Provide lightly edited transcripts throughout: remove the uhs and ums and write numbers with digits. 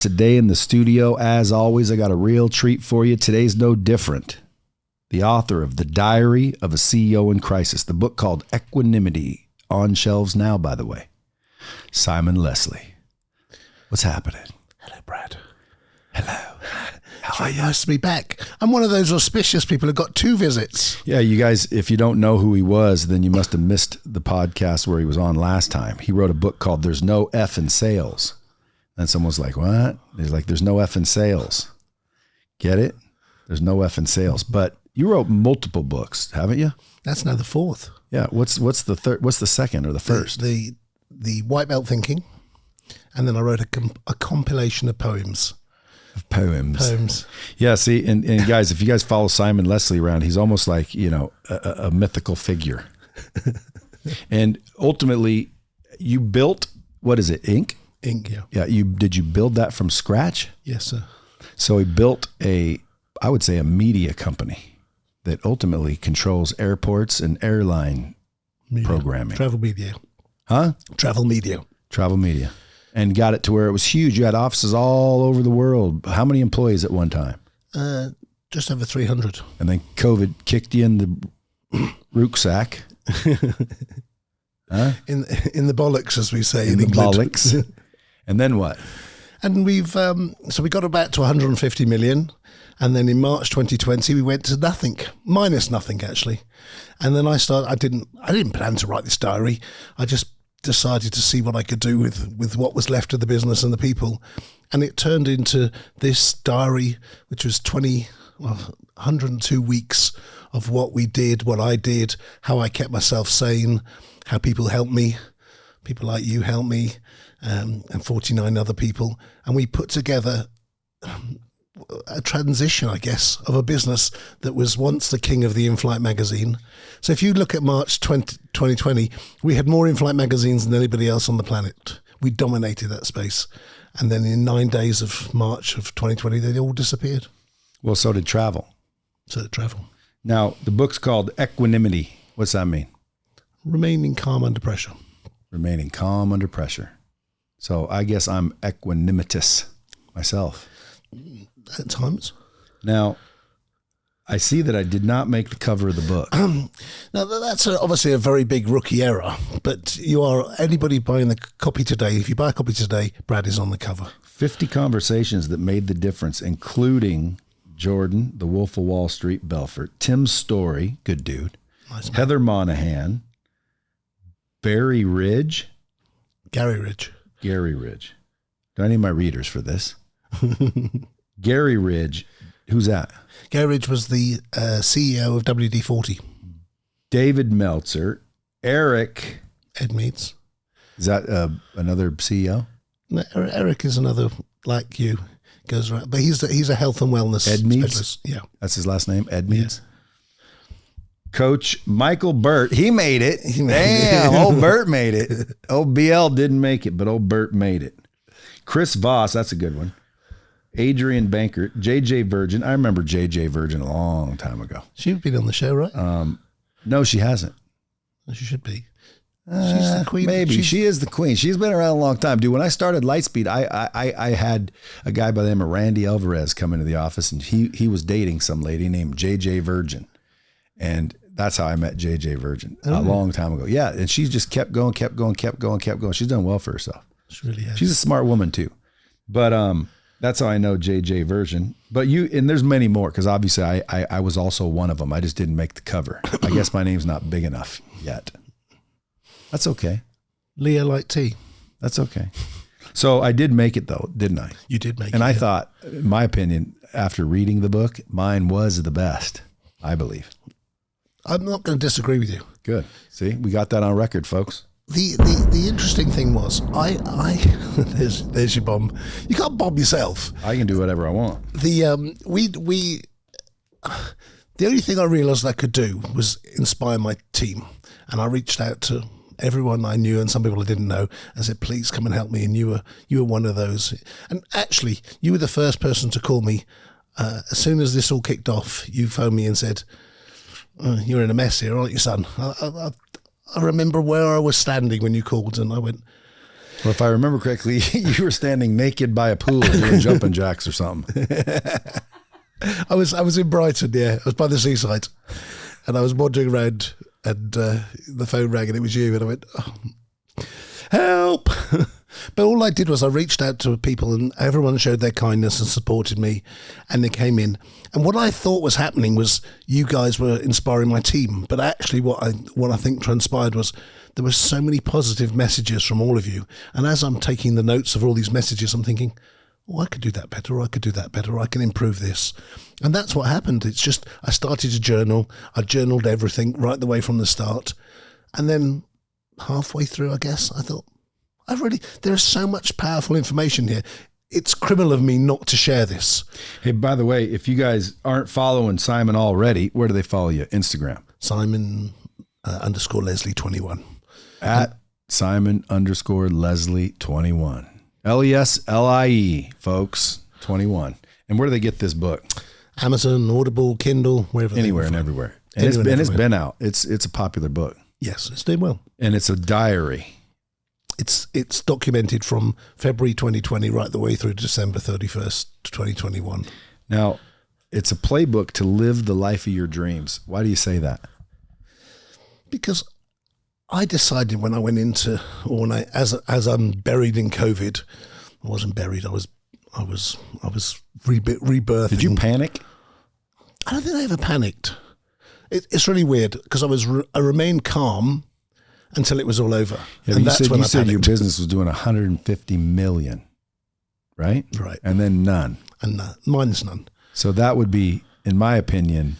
Today in the studio, as always, I got a real treat for you. Today's no different. The author of The Diary of a CEO in Crisis, the book called Equanimity, on shelves now, by the way. Simon Leslie. What's happening? Hello, Brad. Hello. How are you? Nice to be back. I'm one of those auspicious people who got 2 visits. Yeah, you guys, if you don't know who he was, then you must have missed the podcast where he was on last time. He wrote a book called There's No F in Sales. And someone's like, what? He's like, there's no F in sales. Get it? There's no F in sales. But you wrote multiple books, haven't you? That's now the 4th. Yeah. What's the third? What's the second or the first? The White Belt Thinking. And then I wrote a compilation of poems. Poems. Yeah. See, and guys, if you guys follow Simon Leslie around, he's almost like, a mythical figure. And ultimately you built, what is it? Ink, yeah. Yeah. Did you build that from scratch? Yes, sir. So he built I would say a media company that ultimately controls airports and airline programming. Travel media. Huh? Travel media. And got it to where it was huge. You had offices all over the world. How many employees at one time? Just over 300. And then COVID kicked you in the rucksack. Huh? In the bollocks, as we say in the England. Bollocks. And then what? And we've so we got about to 150 million, and then in March 2020 we went to nothing, minus nothing actually. And then I didn't plan to write this diary. I just decided to see what I could do with what was left of the business and the people, and it turned into this diary, which was 102 weeks of what we did, what I did, how I kept myself sane, how people helped me, people like you helped me. And 49 other people, and we put together a transition, I guess, of a business that was once the king of the in-flight magazine. So if you look at March 2020, we had more in-flight magazines than anybody else on the planet. We dominated that space. And then in 9 days of March of 2020, they all disappeared. Well, so did travel. Now, the book's called Equanimity. What's that mean? Remaining calm under pressure. Remaining calm under pressure. So I guess I'm equanimitous myself. At times. Now, I see that I did not make the cover of the book. Now, that's obviously a very big rookie error, but anybody buying the copy today, if you buy a copy today, Brad is on the cover. 50 conversations that made the difference, including Jordan, the Wolf of Wall Street, Belfort, Tim Story, good dude, nice man. Heather Monahan, Gary Ridge. Do I need my readers for this? Gary Ridge. Who's that? Gary Ridge was the CEO of WD-40. David Meltzer. Eric. Ed Meads. Is that another CEO? No, Eric is another like you. Goes around, but he's a health and wellness Ed Meads? specialist. Yeah. That's his last name? Ed Meads? Yeah. Coach Michael Burt, he made it. Damn, old Burt made it. Old BL didn't make it, but old Burt made it. Chris Voss, that's a good one. Adrian Bankert, JJ Virgin. I remember JJ Virgin a long time ago. She's been on the show, right? No, she hasn't. She should be. She's the queen. Maybe. She is the queen. She's been around a long time. Dude, when I started Lightspeed, I had a guy by the name of Randy Alvarez come into the office, and he was dating some lady named JJ Virgin. And that's how I met JJ Virgin a long time ago. Yeah, and she just kept going. She's done well for herself. She really has. She's a smart woman too. But that's how I know JJ Virgin. But and there's many more, because obviously I was also one of them. I just didn't make the cover. I guess my name's not big enough yet. That's okay. Leah like tea. That's okay. So I did make it though, didn't I? You did make it. And I thought, in my opinion, after reading the book, mine was the best, I believe. I'm not going to disagree with you. Good. See, we got that on record, folks. The interesting thing was, there's your bomb. You can't bomb yourself. I can do whatever I want. The only thing I realised I could do was inspire my team, and I reached out to everyone I knew and some people I didn't know. I said, please come and help me, and you were one of those. And actually, you were the first person to call me as soon as this all kicked off. You phoned me and said, "You're in a mess here, aren't you, son?" I remember where I was standing when you called, and I went, Well, if I remember correctly, you were standing naked by a pool doing jumping jacks or something. I was in Brighton, yeah. I was by the seaside, and I was wandering around, and the phone rang, and it was you, and I went, oh, help! But all I did was I reached out to people, and everyone showed their kindness and supported me, and they came in. And what I thought was happening was you guys were inspiring my team, but actually what I think transpired was there were so many positive messages from all of you, and as I'm taking the notes of all these messages, I'm thinking, oh, I could do that better, or I could do that better, or I can improve this. And that's what happened. It's just I started to journal. I journaled everything right the way from the start. And then halfway through, I guess, I thought, there's so much powerful information here. It's criminal of me not to share this. Hey, by the way, if you guys aren't following Simon already, where do they follow you? Instagram. Simon _ Leslie 21. At Simon _ Leslie 21. LESLIE, folks, 21. And where do they get this book? Amazon, Audible, Kindle, wherever. Anywhere and everywhere. And it's been out. It's a popular book. Yes, it's doing well. And it's a diary. It's documented from February 2020 right the way through to December 31st, 2021. Now, it's a playbook to live the life of your dreams. Why do you say that? Because I decided when I went into, or when as I'm buried in COVID, I wasn't buried. I was rebirthing. Did you panic? I don't think I ever panicked. It's really weird because I remained calm until it was all over. Yeah, and you said your business was doing 150 million, right? Right. And then none. And mine's none. So that would be, in my opinion,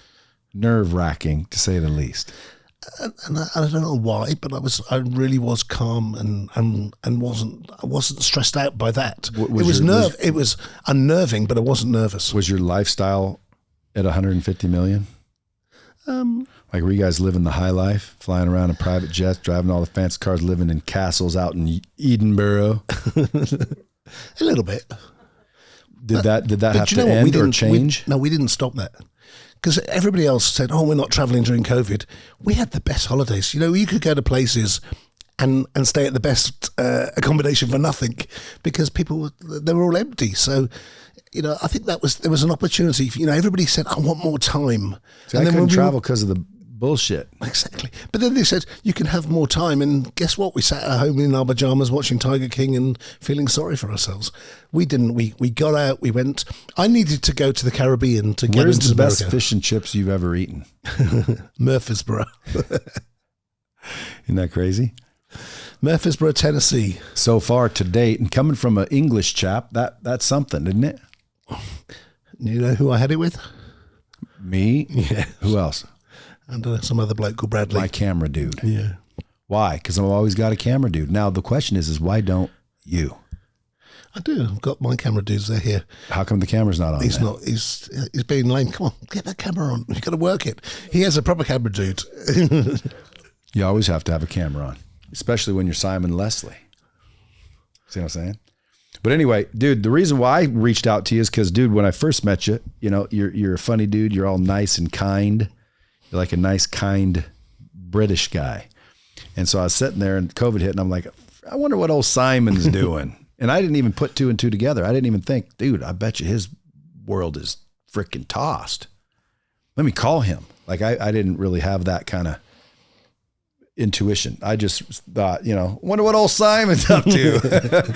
nerve-wracking to say the least. And I don't know why, but I really was calm and wasn't stressed out by that. It was unnerving, but I wasn't nervous. Was your lifestyle at 150 million? Like, were you guys living the high life, flying around in private jets, driving all the fancy cars, living in castles out in Edinburgh? A little bit. Did that have to end or change? We didn't stop that. Because everybody else said, oh, we're not traveling during COVID. We had the best holidays. You know, you could go to places and stay at the best accommodation for nothing because they were all empty. So, you know, I think there was an opportunity. You know, everybody said, I want more time. See, and I couldn't travel because of the bullshit. Exactly. But then they said, you can have more time. And guess what? We sat at home in our pajamas watching Tiger King and feeling sorry for ourselves. We didn't. We got out. We went. I needed to go to the Caribbean to get into America. Where's the best fish and chips you've ever eaten? Murfreesboro. Isn't that crazy? Murfreesboro, Tennessee. So far to date, and coming from an English chap, that's something, isn't it? You know who I had it with? Me? Yeah. Who else? And some other bloke called Bradley. My camera dude. Yeah. Why? Because I've always got a camera dude. Now, the question is why don't you? I do. I've got my camera dudes. They're here. How come the camera's not on? He's not. He's being lame. Come on, get that camera on. You've got to work it. He has a proper camera dude. You always have to have a camera on, especially when you're Simon Leslie. See what I'm saying? But anyway, dude, the reason why I reached out to you is because, dude, when I first met you, you know, you're a funny dude. You're all nice and kind. You're like a nice, kind British guy. And so I was sitting there and COVID hit and I'm like, I wonder what old Simon's doing. And I didn't even put two and two together. I didn't even think, dude, I bet you his world is freaking tossed. Let me call him. Like I didn't really have that kind of intuition. I just thought, you know, wonder what old Simon's up to.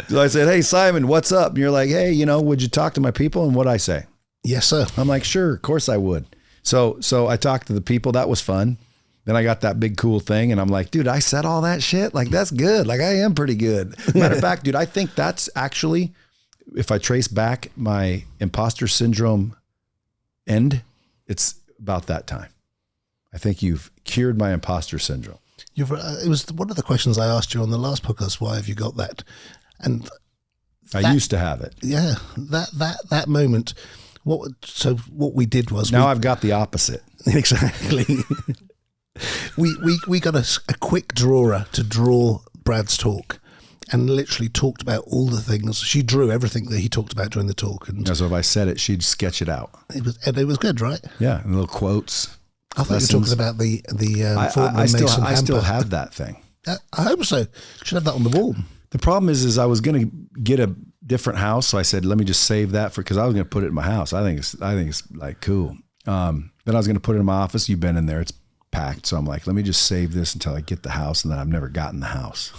So I said, hey, Simon, what's up? And you're like, hey, you know, would you talk to my people? And what'd I say? Yes, sir. I'm like, sure, of course I would. So I talked to the people. That was fun. Then I got that big cool thing and I'm like, dude, I said all that shit. Like, that's good. Like, I am pretty good. Matter of fact, dude, I think that's actually, if I trace back my imposter syndrome end, it's about that time. I think you've cured my imposter syndrome. It was one of the questions I asked you on the last podcast. Why have you got that? And I used to have it. Yeah. That moment. What we did was now I've got the opposite. Exactly. We got a quick drawer to draw Brad's talk and literally talked about all the things. She drew everything that he talked about during the talk. And so if I said it, she'd sketch it out. It was good, right? Yeah, and little quotes. I thought you were talking about the I still have that thing. I hope so. Should have that on the wall. The problem is I was going to get a different house. So I said, let me just save that because I was going to put it in my house. I think it's like cool. Then I was going to put it in my office. You've been in there. It's packed. So I'm like, let me just save this until I get the house. And then I've never gotten the house.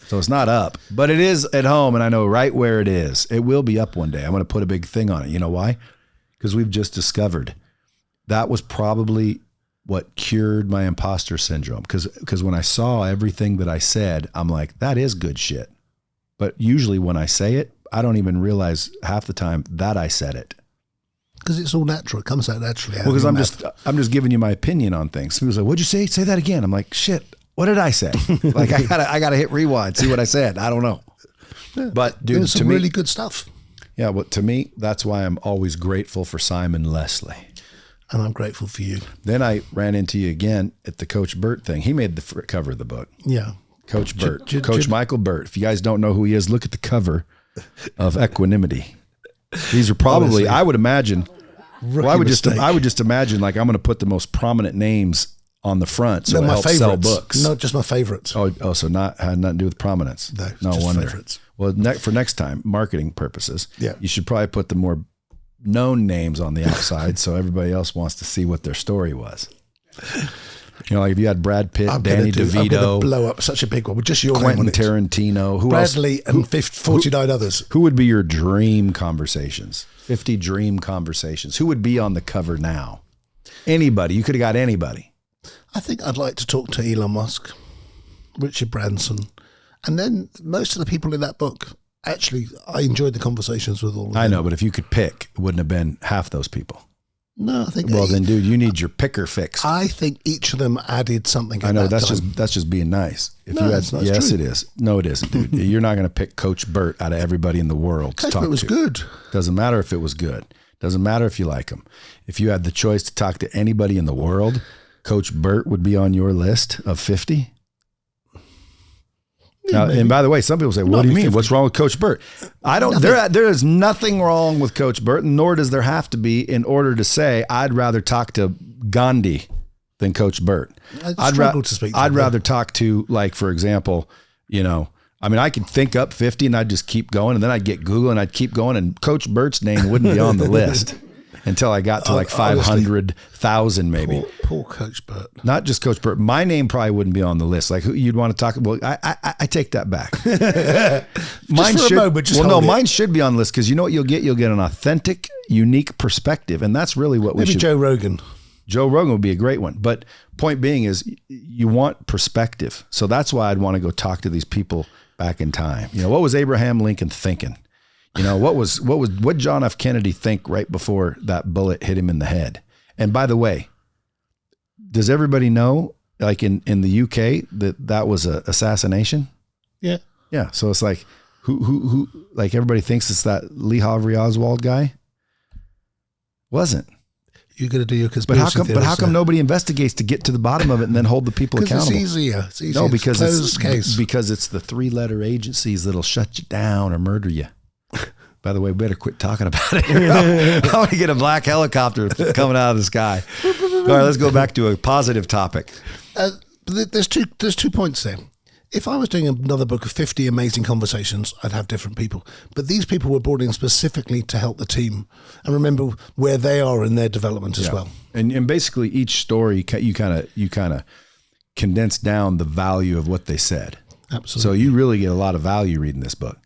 So it's not up, but it is at home. And I know right where it is. It will be up one day. I'm going to put a big thing on it. You know why? Because we've just discovered that was probably what cured my imposter syndrome. Because when I saw everything that I said, I'm like, that is good shit. But usually when I say it, I don't even realize half the time that I said it. Because it's all natural. It comes out naturally. Well, because I'm just giving you my opinion on things. People's like, what'd you say? Say that again. I'm like, shit, what did I say? Like I gotta hit rewind, see what I said. I don't know. Yeah. But dude, there's to some me, really good stuff. Yeah, well, to me, that's why I'm always grateful for Simon Leslie. And I'm grateful for you. Then I ran into you again at the Coach Burt thing. He made the cover of the book. Yeah. Coach Burt. Coach Michael Burt. If you guys don't know who he is, look at the cover of Equanimity. These are probably, honestly, I would imagine, I would just imagine like I'm going to put the most prominent names on the front so it helps sell books. Not just my favorites. Oh, so had nothing to do with prominence. No just wonder. Favorites. Well, for next time, marketing purposes, yeah, you should probably put the more known names on the outside so everybody else wants to see what their story was. You know, like if you had Brad Pitt, Danny DeVito, I'm going to blow up such a big one with just your Quentin name on it. Tarantino, who Bradley else? And 49 others. Who would be your dream conversations? 50 dream conversations. Who would be on the cover now? Anybody. You could have got anybody. I think I'd like to talk to Elon Musk, Richard Branson, and then most of the people in that book. Actually, I enjoyed the conversations with all of them. I know, but if you could pick, it wouldn't have been half those people. No, I think. Well, then, dude, you need your picker fixed. I think each of them added something. I know that's just being nice. If no, you had, it's not yes, true. it is. No, it isn't, dude. You're not going to pick Coach Burt out of everybody in the world. Coach Burt was good. Doesn't matter if it was good. Doesn't matter if you like him. If you had the choice to talk to anybody in the world, Coach Burt would be on your list of 50. Now, and by the way, some people say, what do you mean? 50. What's wrong with Coach Burt? I don't, there is nothing wrong with Coach Burt, nor does there have to be in order to say, I'd rather talk to Gandhi than Coach Burt. I'd rather talk to, like, for example, you know, I mean, I could think up 50 and I'd just keep going, and then I'd get Google and I'd keep going, and Coach Burt's name wouldn't be on the list until I got to like 500,000 maybe. Poor Coach Burt. Not just Coach Burt. My name probably wouldn't be on the list. Like, who you'd want to talk about. I take that back. Mine should be on the list, because you know what you'll get? You'll get an authentic, unique perspective, and that's really what we should. Maybe Joe Rogan. Joe Rogan would be a great one. But point being is, you want perspective. So that's why I'd want to go talk to these people back in time. You know, what was Abraham Lincoln thinking? You know, what John F. Kennedy think right before that bullet hit him in the head? And by the way, does everybody know, like in the UK, that was a assassination? Yeah. Yeah. So it's like, who like everybody thinks it's that Lee Harvey Oswald guy. Wasn't. You're going to do your conspiracy theories. But how come nobody investigates to get to the bottom of it and then hold the people accountable? It's easier. It's easier. No, because it's it's the 3-letter agencies that'll shut you down or murder you. By the way, we better quit talking about it. I want to get a black helicopter coming out of the sky. All right, let's go back to a positive topic. There's two points there. If I was doing another book of 50 amazing conversations, I'd have different people. But these people were brought in specifically to help the team and remember where they are in their development as well. And basically each story, you kind of condense down the value of what they said. Absolutely. So you really get a lot of value reading this book.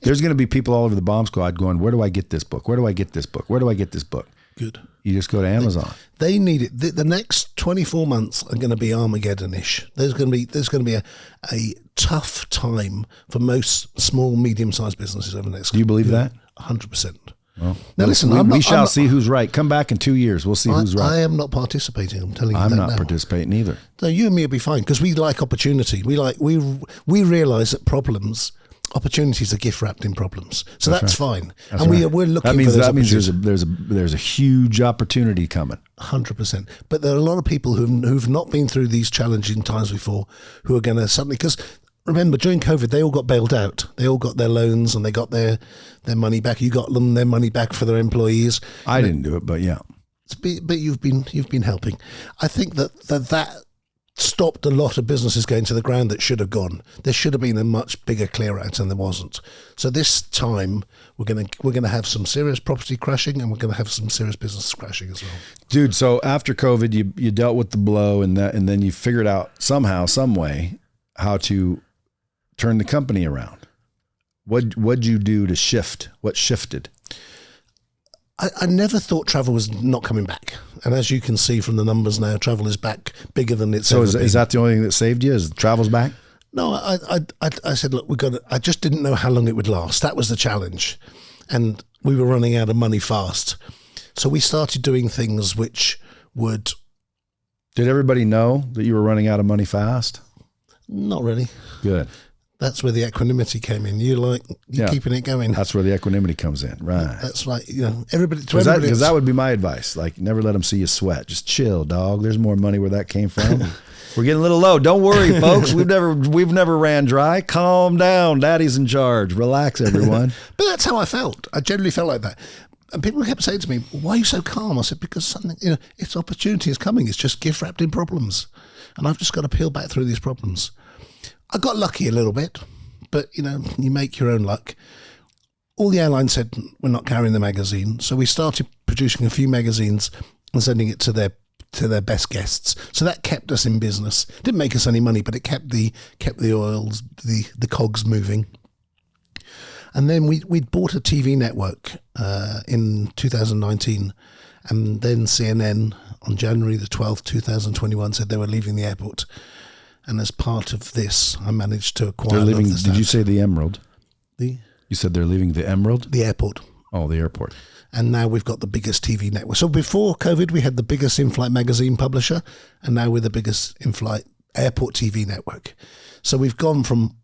There's going to be people all over the bomb squad going, where do I get this book? Where do I get this book? Where do I get this book? Good. You just go to Amazon. They need it. The next 24 months are going to be Armageddon-ish. There's going to be a tough time for most small, medium-sized businesses over the next. Do you believe that? 100%. Well, now listen, we shall see who's right. Come back in 2 years. We'll see who's right. I am not participating. I'm telling you I'm that not now. participating either. No, you and me will be fine, because we like opportunity. We realize that opportunities are gift wrapped in problems, so that's fine. That's and right. we're looking. That means there's a huge opportunity coming. 100%. But there are a lot of people who've not been through these challenging times before, who are going to suddenly, because remember during COVID they all got bailed out. They all got their loans and they got their money back. You got them their money back for their employees. I didn't do it, but yeah. But you've been helping. I think that stopped a lot of businesses going to the ground that should have gone. There should have been a much bigger clear out, and there wasn't. So this time we're gonna have some serious property crashing, and we're gonna have some serious business crashing as well. Dude, so after COVID, you dealt with the blow, and then you figured out somehow, some way, how to turn the company around. What'd you do to shift? What shifted? I never thought travel was not coming back. And as you can see from the numbers now, travel is back bigger than it's ever been. So is that the only thing that saved you? Is travel's back? No, I said, look, I just didn't know how long it would last. That was the challenge. And we were running out of money fast. So we started doing things which would... Did everybody know that you were running out of money fast? Not really. Good. That's where the equanimity came in. You're keeping it going. That's where the equanimity comes in, right? That's right. Everybody. Because that would be my advice. Like, never let them see you sweat. Just chill, dog. There's more money where that came from. We're getting a little low. Don't worry, folks. We've never ran dry. Calm down. Daddy's in charge. Relax, everyone. But that's how I felt. I generally felt like that. And people kept saying to me, "Why are you so calm?" I said, "Because something. It's opportunity is coming. It's just gift wrapped in problems, and I've just got to peel back through these problems." I got lucky a little bit, but, you make your own luck. All the airlines said we're not carrying the magazine, so we started producing a few magazines and sending it to their best guests. So that kept us in business. Didn't make us any money, but it kept the oils, the cogs moving. And then we'd bought a TV network in 2019, and then CNN on January the 12th, 2021 said they were leaving the airport. And as part of this, I managed to acquire... They're leaving, did you say the Emerald? You said they're leaving the Emerald? The airport. Oh, the airport. And now we've got the biggest TV network. So before COVID, we had the biggest in-flight magazine publisher, and now we're the biggest in-flight airport TV network. So we've gone from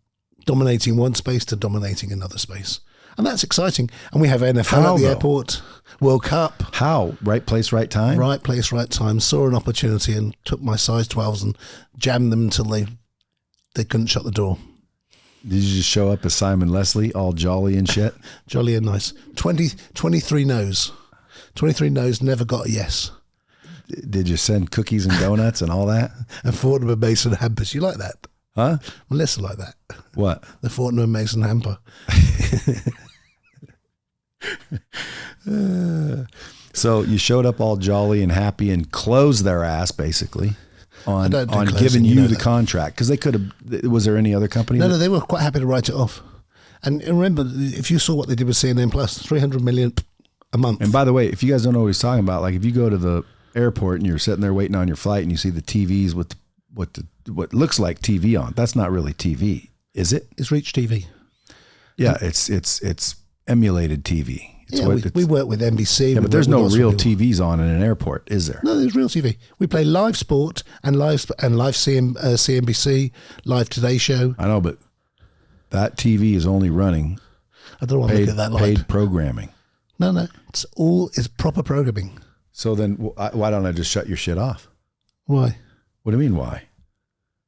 dominating one space to dominating another space. And that's exciting. And we have NFL at the airport, World Cup. How? Right place, right time? Right place, right time. Saw an opportunity and took my size 12s and jammed them until they couldn't shut the door. Did you just show up as Simon Leslie, all jolly and shit? Jolly and nice. 23 no's. 23 no's, never got a yes. Did you send cookies and donuts and all that? And Fortnum and Mason hampers. You like that? Huh? Melissa like that. What? The Fortnum and Mason hamper. So you showed up all jolly and happy and closed their ass basically on giving you the contract, because they could have. Was there any other company? No, they were quite happy to write it off. And remember, if you saw what they did with CNN Plus, 300 million a month. And by the way, if you guys don't know what he's talking about, like if you go to the airport and you're sitting there waiting on your flight and you see the TVs with what looks like TV on, that's not really TV, is it? It's Reach TV. Yeah, it's emulated TV. We work with NBC. Yeah, but there's no real TVs on in an airport, is there? No, there's real TV. We play live sport and live CNBC, live Today Show. I know, but that TV is only running. I don't want to look at that light. Paid programming. No, it's proper programming. So then, why don't I just shut your shit off? Why? What do you mean why?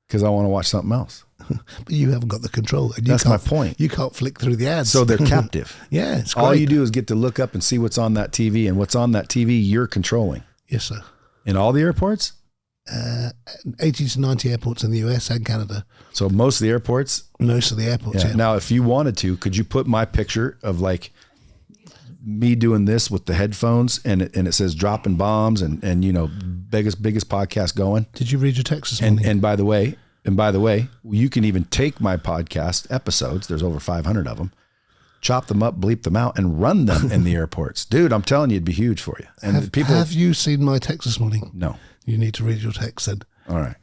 Because I want to watch something else. But you haven't got the control. And that's my point. You can't flick through the ads. So they're captive. Yeah, it's great. All you do is get to look up and see what's on that TV, and what's on that TV you're controlling. Yes, sir. In all the airports? 80 to 90 airports in the US and Canada. So most of the airports? Most of the airports, yeah. Now, if you wanted to, could you put my picture of like me doing this with the headphones and it says dropping bombs and biggest podcast going? Did you read your text this morning? And by the way, you can even take my podcast episodes. There's over 500 of them. Chop them up, bleep them out, and run them in the airports. Dude, I'm telling you, it'd be huge for you. And have you seen my text this morning? No. You need to read your text then. All right.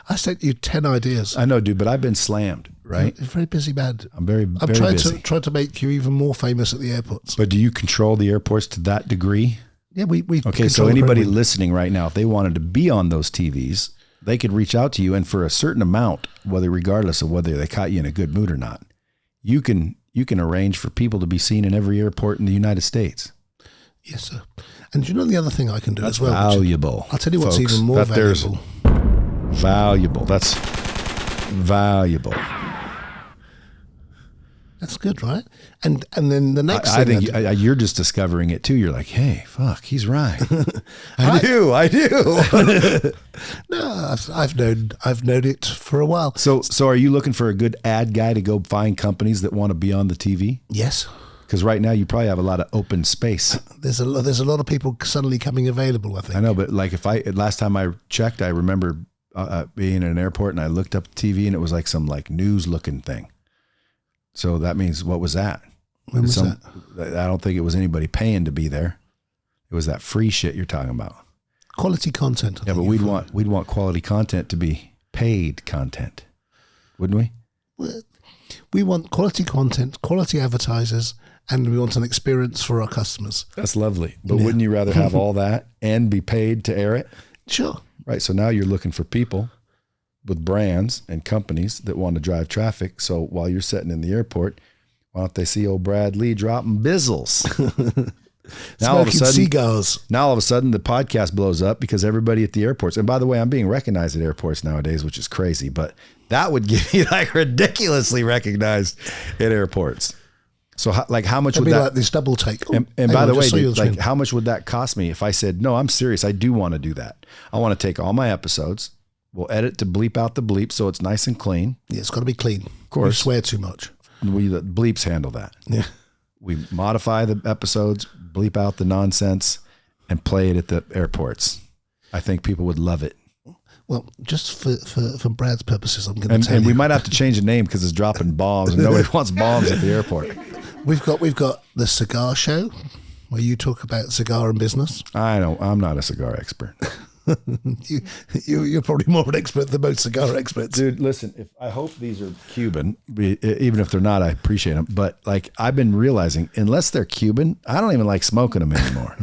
I sent you 10 ideas. I know, dude, but I've been slammed, right? You're a very busy man. I'm very busy. I'm trying to make you even more famous at the airports. But do you control the airports to that degree? Yeah, we okay, so anybody listening right now, if they wanted to be on those TVs, they could reach out to you, and for a certain amount, regardless of whether they caught you in a good mood or not, you can arrange for people to be seen in every airport in the United States. Yes, sir. And you know the other thing I can do as well? Valuable. I'll tell you what's even more valuable. Valuable. That's valuable. That's good, right? And then the next I thing think you're just discovering it too. You're like, hey, fuck, he's right. I do. No, I've known it for a while. So are you looking for a good ad guy to go find companies that want to be on the TV? Yes. Because right now you probably have a lot of open space. There's a lot of people suddenly coming available, I think. I know, but like last time I checked, I remember being in an airport and I looked up the TV and it was like some like news looking thing. So that means, what was that? When was that? I don't think it was anybody paying to be there. It was that free shit you're talking about. Quality content. Yeah, but we'd want quality content to be paid content, wouldn't we? We want quality content, quality advertisers, and we want an experience for our customers. That's lovely. But wouldn't you rather have all that and be paid to air it? Sure. Right. So now you're looking for people with brands and companies that want to drive traffic. So while you're sitting in the airport, why don't they see old Brad Lee dropping bizzles? Now all of a sudden the podcast blows up because everybody at the airports, and by the way, I'm being recognized at airports nowadays, which is crazy, but that would give you like ridiculously recognized at airports. So how much would that, like this double take? And by the way, like how much would that cost me if I said, no, I'm serious. I do want to do that. I want to take all my episodes. We'll edit to bleep out the bleep so it's nice and clean. Yeah, it's got to be clean. Of course. You swear too much. We let bleeps handle that. Yeah. We modify the episodes, bleep out the nonsense, and play it at the airports. I think people would love it. Well, just for Brad's purposes, I'm going to tell you. And we might have to change the name because it's dropping bombs, and nobody wants bombs at the airport. We've got the cigar show where you talk about cigar and business. I'm not a cigar expert. You're probably more of an expert than most cigar experts. Dude, listen, I hope these are Cuban, even if they're not, I appreciate them. But like I've been realizing, unless they're Cuban, I don't even like smoking them anymore.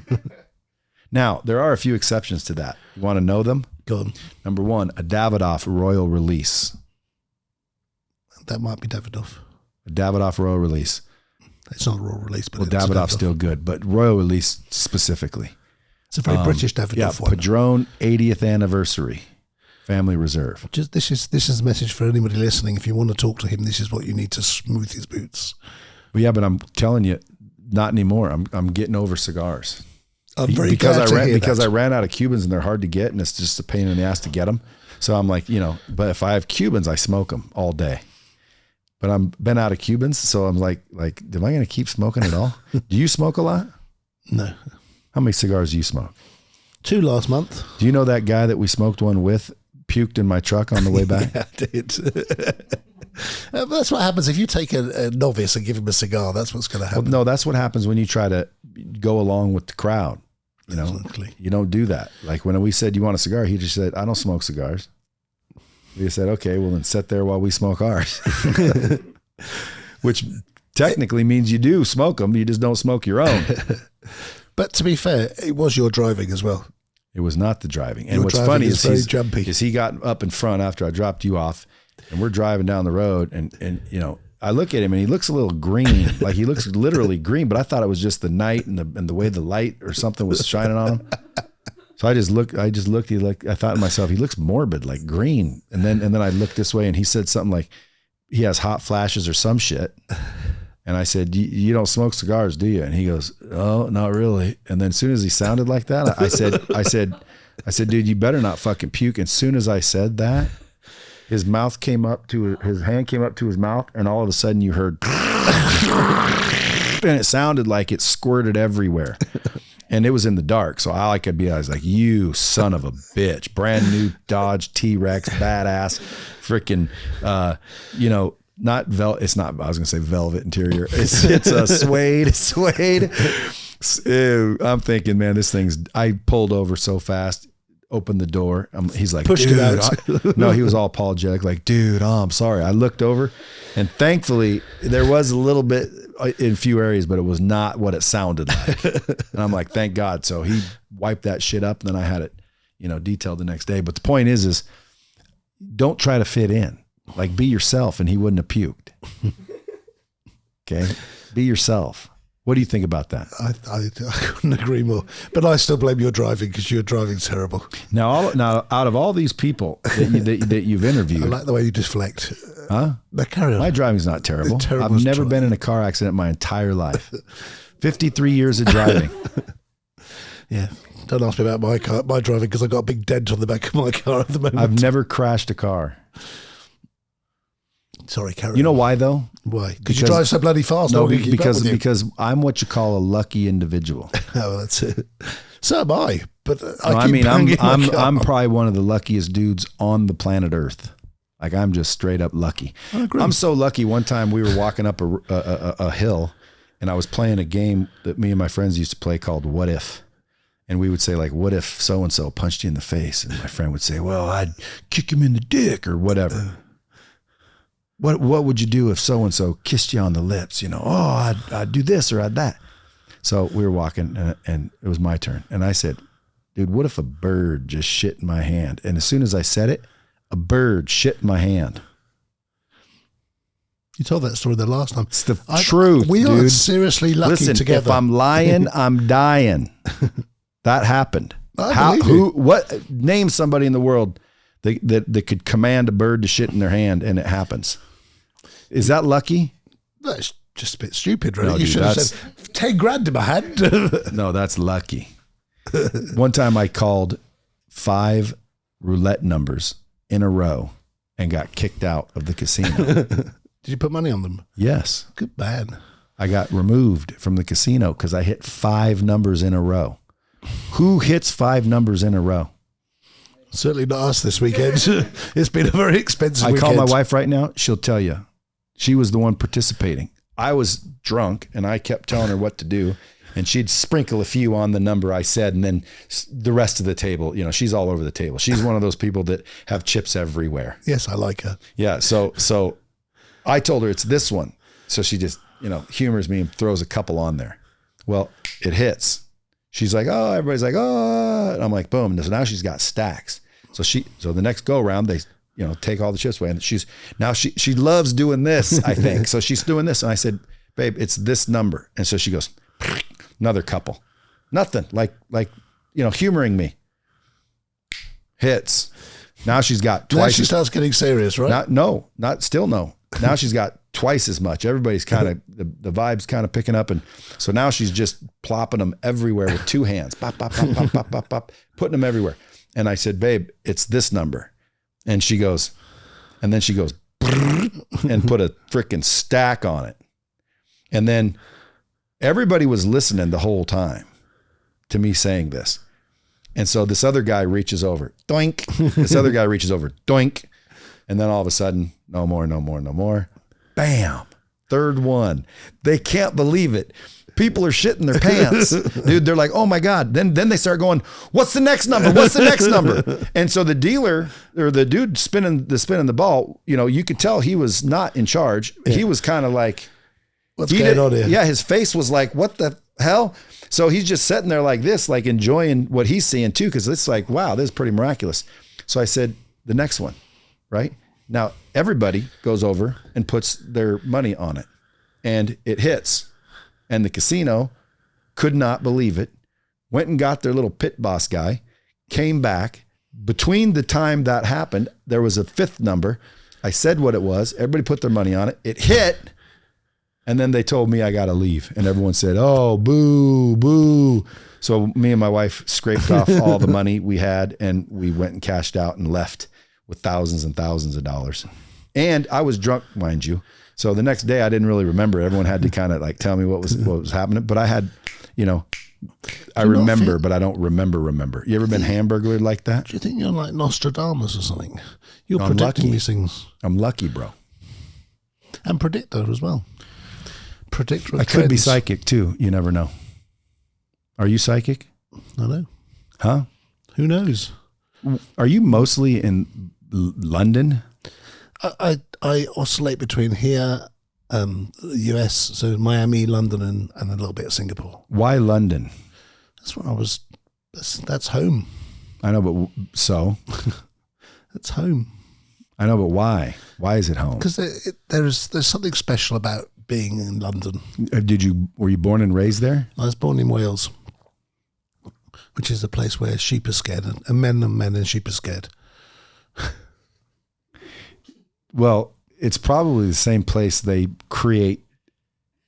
Now, there are a few exceptions to that. You want to know them? Go on. Number one, a Davidoff Royal Release. That might be Davidoff. A Davidoff Royal Release. It's not a Royal Release, but Davidoff's still good, but Royal Release specifically. It's a very British Davidoff one. Padron 80th anniversary, Family Reserve. This is a message for anybody listening. If you want to talk to him, this is what you need to smooth his boots. Well, yeah, but I'm telling you, not anymore. I'm getting over cigars. I'm very glad to hear because that. I ran out of Cubans and they're hard to get, and it's just a pain in the ass to get them. So I'm like, but if I have Cubans, I smoke them all day. But I'm been out of Cubans, so I'm like, am I going to keep smoking at all? Do you smoke a lot? No. How many cigars do you smoke? 2 last month. Do you know that guy that we smoked one with puked in my truck on the way back? Yeah, I did. That's what happens if you take a novice and give him a cigar. That's what's going to happen. Well, no, that's what happens when you try to go along with the crowd. Exactly. You don't do that. Like when we said, you want a cigar? He just said, I don't smoke cigars. We said, okay, well then sit there while we smoke ours. Which technically means you do smoke them. You just don't smoke your own. But to be fair, it was your driving as well. It was not the driving. And what's funny is jumpy. He got up in front after I dropped you off, and we're driving down the road, and I look at him and he looks a little green, like he looks literally green, but I thought it was just the night and the way the light or something was shining on him. So I just looked, I thought to myself, he looks morbid, like green. And then I looked this way and he said something like he has hot flashes or some shit. And I said, you don't smoke cigars, do you? And he goes, oh, not really. And then as soon as he sounded like that, I said, dude, you better not fucking puke. And as soon as I said that, his hand came up to his mouth, and all of a sudden you heard, and it sounded like it squirted everywhere. And it was in the dark. So all I could be, I was like, you son of a bitch, brand new Dodge T-Rex, badass, freaking, not it's not, I was going to say velvet interior. It's a suede. Ew, I'm thinking, man, I pulled over so fast, opened the door. He's like, pushed dude, it out. No, he was all apologetic. Like, dude, I'm sorry. I looked over and thankfully there was a little bit in a few areas, but it was not what it sounded like. And I'm like, thank God. So he wiped that shit up and then I had it, detailed the next day. But the point is don't try to fit in. Like, be yourself, and he wouldn't have puked. Okay? Be yourself. What do you think about that? I couldn't agree more. But I still blame your driving because your driving's terrible. Now, out of all these people that you've interviewed, I like the way you deflect. huh? No, carry on. My driving's not terrible. Terrible I've never driving. been in a car accident my entire life. 53 years of driving. Yeah. Don't ask me about my driving because I got a big dent on the back of my car at the moment. I've never crashed a car. Sorry, carry on. You know why though? Why? Because you drive so bloody fast. No, I won't keep up with you. because I'm what you call a lucky individual. Oh, that's it. So am I. But I'm probably one of the luckiest dudes on the planet Earth. Like I'm just straight up lucky. I agree. I'm so lucky. One time we were walking up a hill, and I was playing a game that me and my friends used to play called What If. And we would say like, what if so-and-so punched you in the face? And my friend would say, well, I'd kick him in the dick or whatever. What would you do if so-and-so kissed you on the lips? You know, oh, I'd do this or I'd that. So we were walking and it was my turn. And I said, dude, what if a bird just shit in my hand? And as soon as I said it, a bird shit in my hand. You told that story the last time. It's the truth, We dude. are seriously lucky Listen, together. if I'm lying, I'm dying. That happened. I believe you. What? Name somebody in the world that could command a bird to shit in their hand and it happens. Is that lucky? That's just a bit stupid, really. No, You dude, should have said, 10 grand in my hand. No, that's lucky. One time I called 5 roulette numbers in a row and got kicked out of the casino. Did you put money on them? Yes. Good man. I got removed from the casino because I hit 5 numbers in a row. Who hits 5 numbers in a row? Certainly not us this weekend. It's been a very expensive weekend. I call my wife right now. She'll tell you. She was the one participating. I was drunk and I kept telling her what to do. And she'd sprinkle a few on the number I said. And then the rest of the table, you know, she's all over the table. She's one of those people that have chips everywhere. Yes, I like her. Yeah. So I told her it's this one. So she just, you know, humors me and throws a couple on there. Well, it hits. She's like, oh, everybody's like, oh, and I'm like, boom. So now she's got stacks. So the next go around, they, you know, take all the chips away. And she loves doing this, I think. So she's doing this. And I said, babe, it's this number. And so she goes, another couple, nothing like, you know, humoring me. Hits. Now she's got twice. Now she starts getting serious, right? No. Now she's got twice as much. Everybody's kind of, the vibe's kind of picking up. And so now she's just plopping them everywhere with 2 hands, pop, pop, pop, pop, pop, pop, pop, putting them everywhere. And I said, babe, it's this number. And she goes, and put a freaking stack on it. And then everybody was listening the whole time to me saying this. And so this other guy reaches over, doink. This other guy reaches over, doink. And then all of a sudden, no more. Bam. 3rd one. They can't believe it. People are shitting their pants. Dude, they're like, oh my God. Then they start going, what's the next number? What's the next number? And so the dealer or the dude spinning the ball, you know, you could tell he was not in charge. Yeah. He was kind of like, what's going on here? Yeah, his face was like, what the hell? So he's just sitting there like this, like enjoying what he's seeing too, because it's like, wow, this is pretty miraculous. So I said, the next one, right? Now, everybody goes over and puts their money on it, and it hits. And the casino could not believe it, went and got their little pit boss guy, came back. Between the time that happened, there was a 5th number. I said what it was. Everybody put their money on it. It hit. And then they told me I got to leave. And everyone said, oh, boo, boo. So me and my wife scraped off all the money we had, and we went and cashed out and left with thousands and thousands of dollars. And I was drunk, mind you. So the next day I didn't really remember. Everyone had to kind of like tell me what was happening. But I had, you know, I remember, but I don't remember. You ever been hamburgered like that? Do you think you're like Nostradamus or something? You're predicting these things. I'm lucky, bro. And predictor as well. Predictor of I trends. could be psychic too. You never know. Are you psychic? I know. Huh? Who knows? Are you mostly in London? I oscillate between here, the US, so Miami, London, and a little bit of Singapore. Why London? That's where I was. That's home. I know, but so? That's home. I know, but why? Why is it home? Because there's something special about being in London. Were you born and raised there? I was born in Wales, which is the place where sheep are scared, and men and sheep are scared. Well, it's probably the same place they create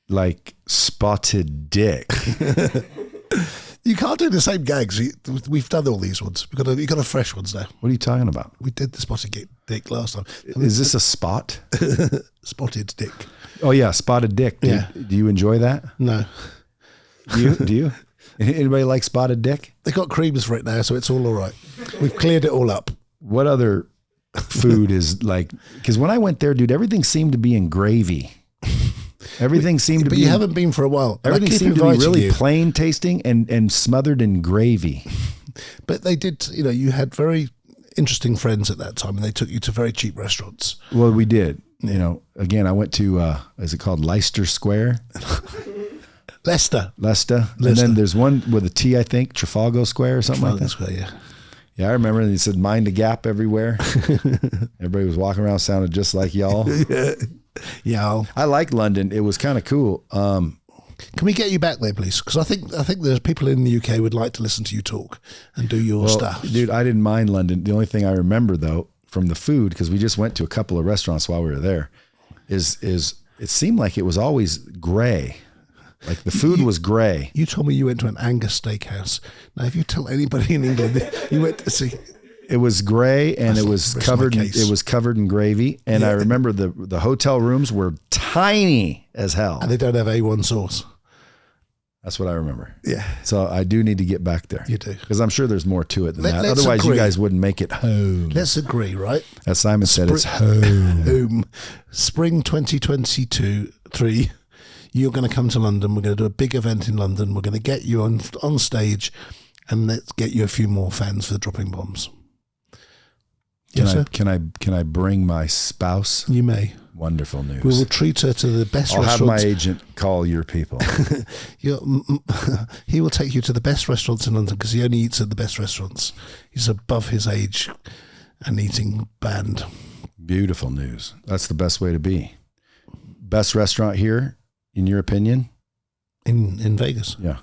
like spotted dick. You can't do the same gags. We've done all these ones. We've got a fresh ones now. What are you talking about? We did the spotted dick last time. Is this a spot? Spotted dick. Oh yeah, spotted dick. Yeah. Do you enjoy that? No. Do you? Anybody like spotted dick? They got creams for it now, so it's all right. We've cleared it all up. What other food is like? Because when I went there, dude, everything seemed to be in gravy. Everything seemed to be. But you haven't been for a while. Everything seemed to be really plain tasting and smothered in gravy. But they did. You had very interesting friends at that time, and they took you to very cheap restaurants. Well, we did. Again, I went to is it called Leicester Square? Leicester. And then there's one with a T, I think, Trafalgar Square or something like that. Square, yeah. Yeah, I remember. And he said, "Mind the gap" everywhere. Everybody was walking around, sounded just like y'all. Yeah. I like London. It was kind of cool. Can we get you back there, please? Because I think there's people in the UK who would like to listen to you talk and do your stuff. Dude, I didn't mind London. The only thing I remember though from the food, because we just went to a couple of restaurants while we were there, is it seemed like it was always gray. Like the food was gray. You told me you went to an Angus steakhouse. Now, if you tell anybody in England you went to see, it was gray and it was covered. It was covered in gravy. And I remember the hotel rooms were tiny as hell. And they don't have A1 sauce. That's what I remember. Yeah. So I do need to get back there. You do. Because I'm sure there's more to it than that. Let's Otherwise, agree. you guys wouldn't make it home. Let's agree, right? As Simon said, it's home. Spring 2022-3. You're going to come to London. We're going to do a big event in London. We're going to get you on stage, and let's get you a few more fans for Dropping Bombs. Can I bring my spouse? You may. Wonderful news. We will treat her to the best restaurants. I'll have my agent call your people. He will take you to the best restaurants in London because he only eats at the best restaurants. He's above his age and eating band. Beautiful news. That's the best way to be. Best restaurant here, in your opinion? In Vegas. Yeah.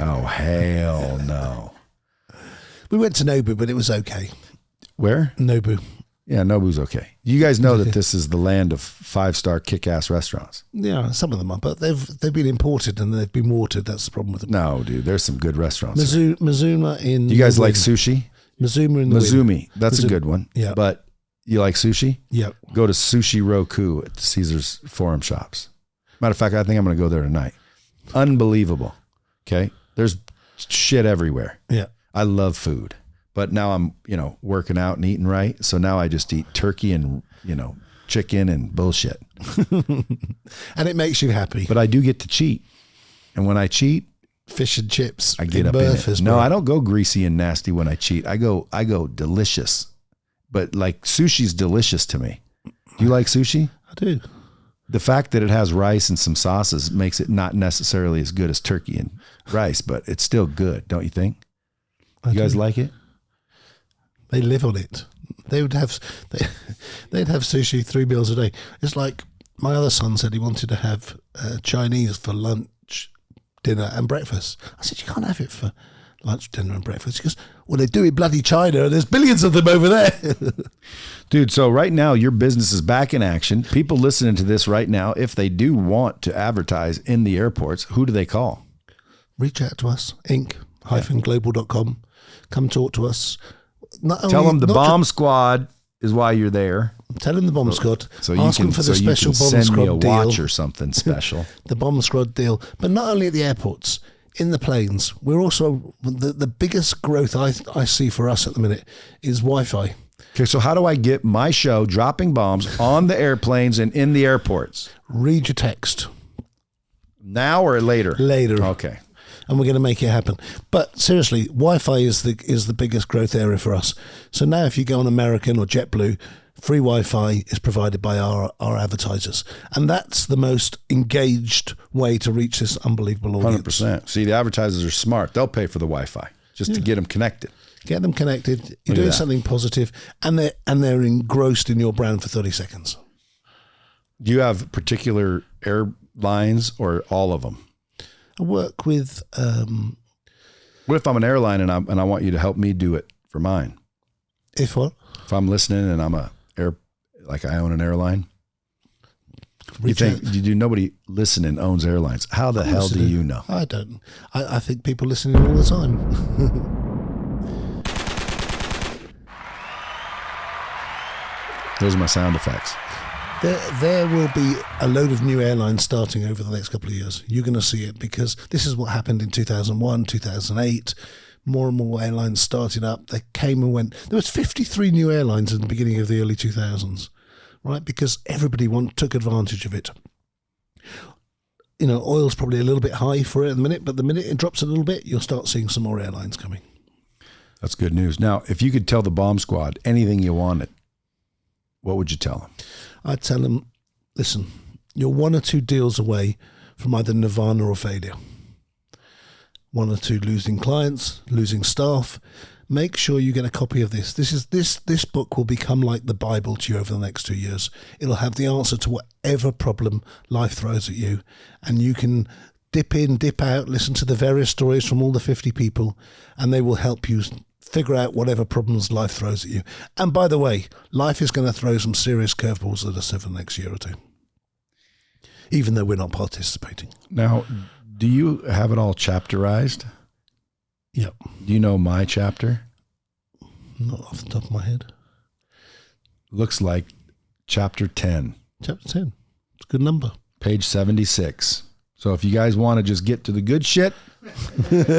Oh, hell no. We went to Nobu, but it was okay. Where? Nobu. Yeah, Nobu's okay. You guys know that this is the land of 5-star kick-ass restaurants. Yeah, some of them are, but they've been imported and they've been watered. That's the problem with them. No, dude, there's some good restaurants. Mizuma in. You guys like sushi? Mizuma in the Mizumi. That's a good one. Yeah. But you like sushi? Yeah. Go to Sushi Roku at the Caesars Forum Shops. Matter of fact, I think I'm going to go there tonight. Unbelievable. Okay. There's shit everywhere. Yeah. I love food, but now I'm, working out and eating right. So now I just eat turkey and, chicken and bullshit. And it makes you happy. But I do get to cheat. And when I cheat, fish and chips. I get up in it. No, I don't go greasy and nasty when I cheat. I go delicious. But like sushi's delicious to me. Do you like sushi? I do. The fact that it has rice and some sauces makes it not necessarily as good as turkey and rice, but it's still good, don't you think? You guys like it? They live on it. They'd have sushi 3 meals a day. It's like my other son said he wanted to have Chinese for lunch, dinner and breakfast. I said, you can't have it for lunch, dinner and breakfast. He goes, well, they do in bloody China and there's billions of them over there. Dude, so right now your business is back in action. People listening to this right now, if they do want to advertise in the airports, who do they call? Reach out to us, inc-global.com. Come talk to us. Tell them the bomb squad is why you're there. Tell them the bomb squad. So ask them for the special bomb squad deal. Send me a watch or something special. The bomb squad deal. But not only at the airports, in the planes. We're also, the biggest growth I see for us at the minute is Wi-Fi. Okay, so how do I get my show, Dropping Bombs, on the airplanes and in the airports? Read your text. Now or later? Later. Okay. And we're going to make it happen. But seriously, Wi-Fi is the biggest growth area for us. So now if you go on American or JetBlue, free Wi-Fi is provided by our advertisers. And that's the most engaged way to reach this unbelievable audience. 100%. See, the advertisers are smart. They'll pay for the Wi-Fi just to get them connected. Get them connected. You're Look at doing that. something positive, and they're engrossed in your brand for 30 seconds. Do you have particular airlines or all of them? I work with. What if I'm an airline and I want you to help me do it for mine? If what? If I'm listening and I'm I own an airline. Reach out. Nobody listening owns airlines. How the hell do you know? I don't. I think people listening all the time. Those are my sound effects. There will be a load of new airlines starting over the next couple of years. You're going to see it because this is what happened in 2001, 2008. More and more airlines started up. They came and went. There was 53 new airlines in the beginning of the early 2000s, right? Because everybody took advantage of it. You know, oil's probably a little bit high for it at the minute, but the minute it drops a little bit, you'll start seeing some more airlines coming. That's good news. Now, if you could tell the bomb squad anything you wanted, what would you tell them? I'd tell them, listen, you're one or two deals away from either nirvana or failure. One or two losing clients, losing staff. Make sure you get a copy of this. This book will become like the Bible to you over the next 2 years. It'll have the answer to whatever problem life throws at you. And you can dip in, dip out, listen to the various stories from all the 50 people, and they will help you figure out whatever problems life throws at you. And by the way, life is going to throw some serious curveballs at us over the next year or two, even though we're not participating. Now, do you have it all chapterized? Yep. Do you know my chapter? Not off the top of my head. Looks like chapter 10. Chapter 10. It's a good number. Page 76. So if you guys want to just get to the good shit,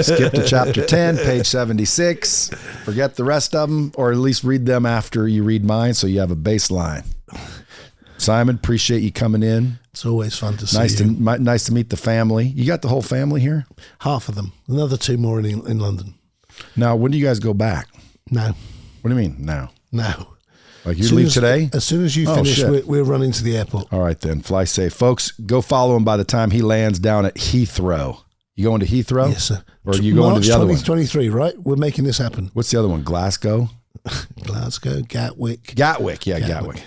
skip to chapter 10, page 76. Forget the rest of them, or at least read them after you read mine so you have a baseline. Simon, appreciate you coming in. It's always fun to see you. Nice to meet the family. You got the whole family here? Half of them. Another two more in London. Now, when do you guys go back? No. What do you mean, now? No. Like you leave today? As soon as you finish, we're running to the airport. All right, then. Fly safe. Folks, go follow him by the time he lands down at Heathrow. You going to Heathrow? Yes, sir. Or are you going to the other one? March 2023, right? We're making this happen. What's the other one? Glasgow? Glasgow, Gatwick. Gatwick. Yeah, Gatwick.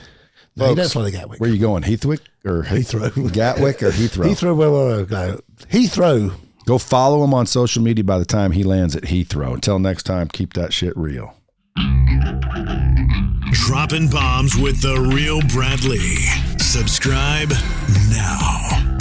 No, you don't fly to Gatwick. Where are you going? Heathwick or Heathrow? Gatwick or Heathrow? Heathrow, where go? Heathrow. Go follow him on social media by the time he lands at Heathrow. Until next time, keep that shit real. Dropping bombs with the real Bradley. Subscribe now.